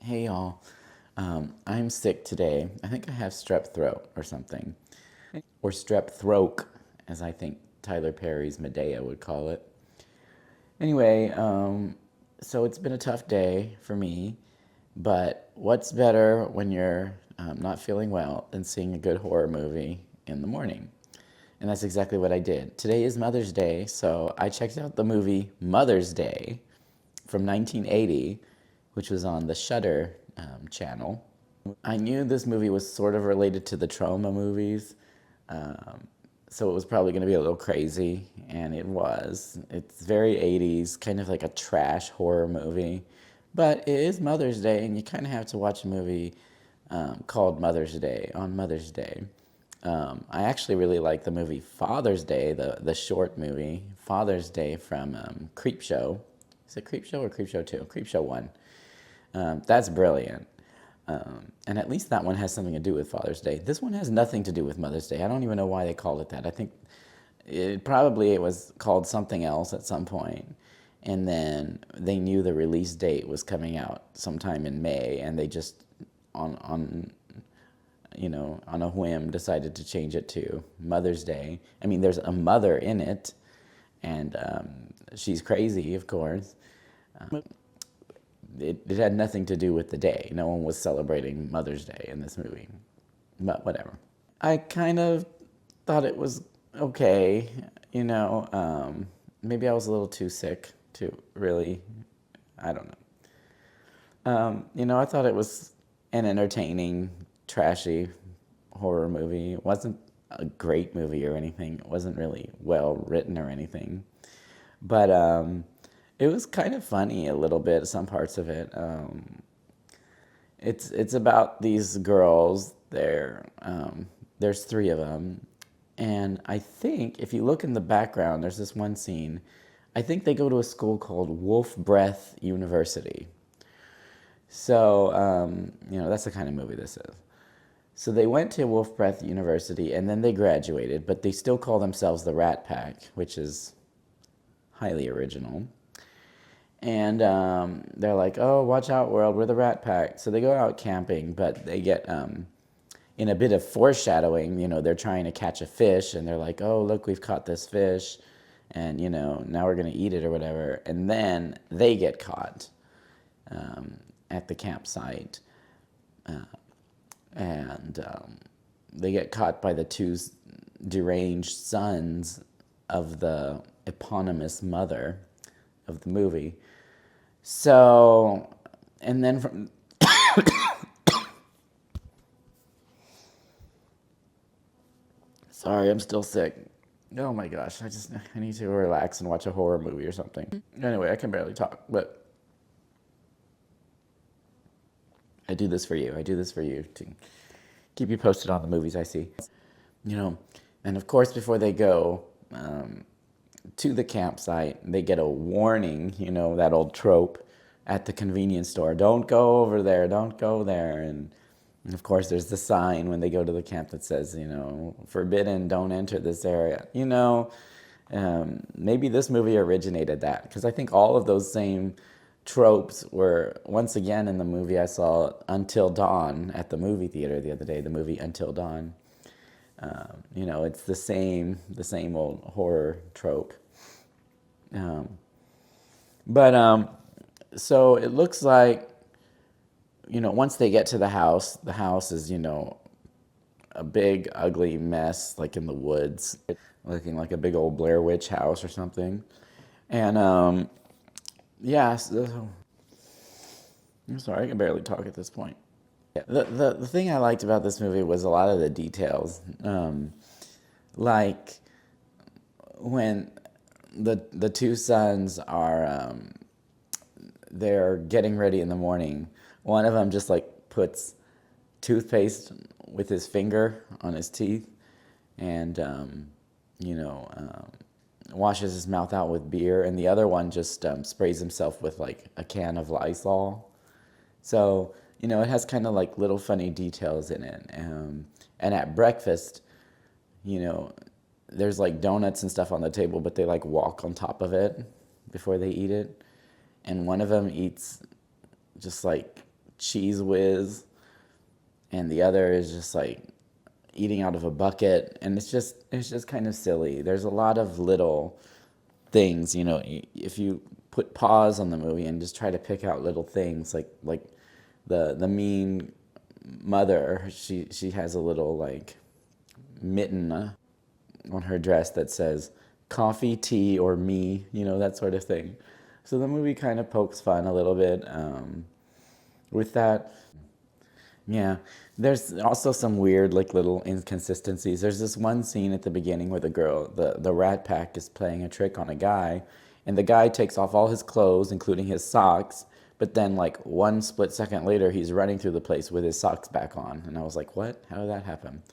Hey y'all, I'm sick today. I think I have strep throat or something, or strep throat, as I think Tyler Perry's Medea would call it. Anyway, so it's been a tough day for me, but what's better when you're not feeling well than seeing a good horror movie in the morning? And that's exactly what I did. Today is Mother's Day, so I checked out the movie Mother's Day from 1980, which was on the Shudder channel. I knew this movie was sort of related to the trauma movies, so it was probably going to be a little crazy, and it was. It's very 80s, kind of like a trash horror movie. But it is Mother's Day, and you kind of have to watch a movie called Mother's Day on Mother's Day. I actually really like the movie Father's Day, the short movie Father's Day from Creepshow. Is it Creepshow or Creepshow 2? Creepshow 1. That's brilliant. And at least that one has something to do with Father's Day. This one has nothing to do with Mother's Day. I don't even know why they called it that. I think it was called something else at some point, and then they knew the release date was coming out sometime in May, and they just on on a whim decided to change it to Mother's Day. I mean, there's a mother in it, and she's crazy, of course. It had nothing to do with the day. No one was celebrating Mother's Day in this movie, but whatever. I kind of thought it was okay. Maybe I was a little too sick to really, I don't know. I thought it was an entertaining, trashy horror movie. It wasn't a great movie or anything. It wasn't really well written or anything. But it was kind of funny a little bit, some parts of it. It's about these girls. There's three of them, and I think if you look in the background, there's this one scene. I think they go to a school called Wolf Breath University. So that's the kind of movie this is. So they went to Wolf Breath University, and then they graduated, but they still call themselves the Rat Pack, which is highly original. And they're like, "Oh, watch out, world! We're the Rat Pack." So they go out camping, but they get in a bit of foreshadowing. They're trying to catch a fish, and they're like, "Oh, look, we've caught this fish, and now we're gonna eat it or whatever." And then they get caught at the campsite, and they get caught by the two deranged sons of the eponymous mother of the movie. So, and then from sorry, I'm still sick. Oh my gosh, I need to relax and watch a horror movie or something. Anyway, I can barely talk, but I do this for you. I do this for you to keep you posted on the movies I see. You know, and of course, before they go to the campsite, they get a warning, that old trope at the convenience store. Don't go over there, don't go there. And of course, there's the sign when they go to the camp that says, forbidden, don't enter this area. Maybe this movie originated that, because I think all of those same tropes were once again in the movie I saw Until Dawn at the movie theater the other day, the movie Until Dawn. It's the same old horror trope. But so it looks like, once they get to the house is, a big, ugly mess, like in the woods, looking like a big old Blair Witch house or something. And yeah, I'm sorry, I can barely talk at this point. The thing I liked about this movie was a lot of the details. Like when the two sons are they're getting ready in the morning. One of them just like puts toothpaste with his finger on his teeth, and washes his mouth out with beer, and the other one just sprays himself with like a can of Lysol. So it has kind of like little funny details in it. And at breakfast, you know, there's like donuts and stuff on the table, but they like walk on top of it before they eat it. And one of them eats just like Cheese Whiz, and the other is just like eating out of a bucket, and it's just kind of silly. There's a lot of little things, if you put pause on the movie and just try to pick out little things like the mean mother, she has a little like mitten on her dress that says coffee, tea, or me, that sort of thing. So the movie kind of pokes fun a little bit with that. Yeah, there's also some weird, like, little inconsistencies. There's this one scene at the beginning where the Rat Pack is playing a trick on a guy, and the guy takes off all his clothes, including his socks, but then, like, one split second later, he's running through the place with his socks back on. And I was like, what? How did that happen?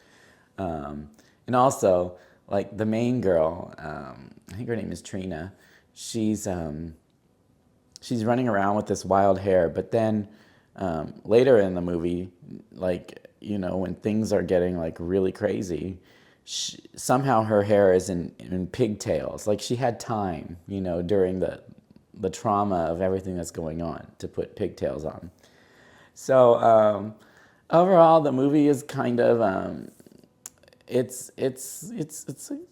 And also, like, the main girl, I think her name is Trina, she's, she's running around with this wild hair, but then later in the movie, like, when things are getting like really crazy, somehow her hair is in pigtails. Like she had time, during the trauma of everything that's going on to put pigtails on. So overall, the movie is kind of it's a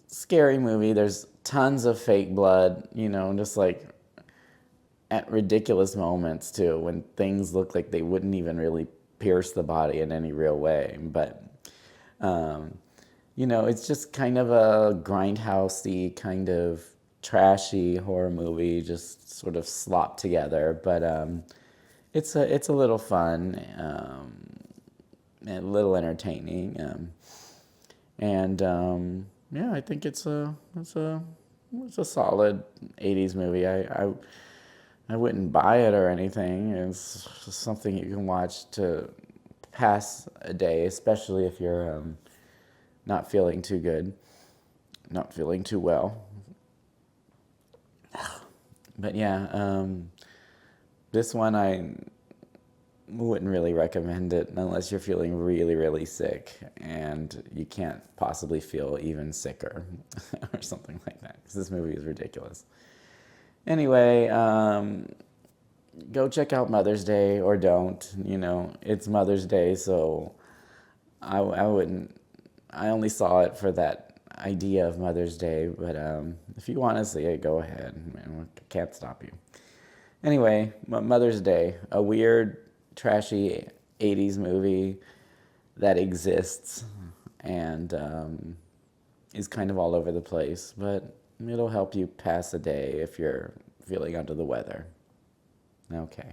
scary movie. There's tons of fake blood, just like at ridiculous moments too, when things look like they wouldn't even really pierce the body in any real way. But it's just kind of a grindhousey, kind of trashy horror movie, just sort of slopped together. But it's a little fun, and a little entertaining, and yeah, I think it's a solid '80s movie. I wouldn't buy it or anything. It's just something you can watch to pass a day, especially if you're not feeling too good, not feeling too well. But yeah, this one I wouldn't really recommend it unless you're feeling really, really sick and you can't possibly feel even sicker or something like that, because this movie is ridiculous. Anyway, go check out Mother's Day, or don't. It's Mother's Day, so I wouldn't. I only saw it for that idea of Mother's Day, but if you want to see it, go ahead. I can't stop you. Anyway, Mother's Day, a weird, trashy '80s movie that exists and is kind of all over the place, but it'll help you pass a day if you're feeling under the weather. Okay.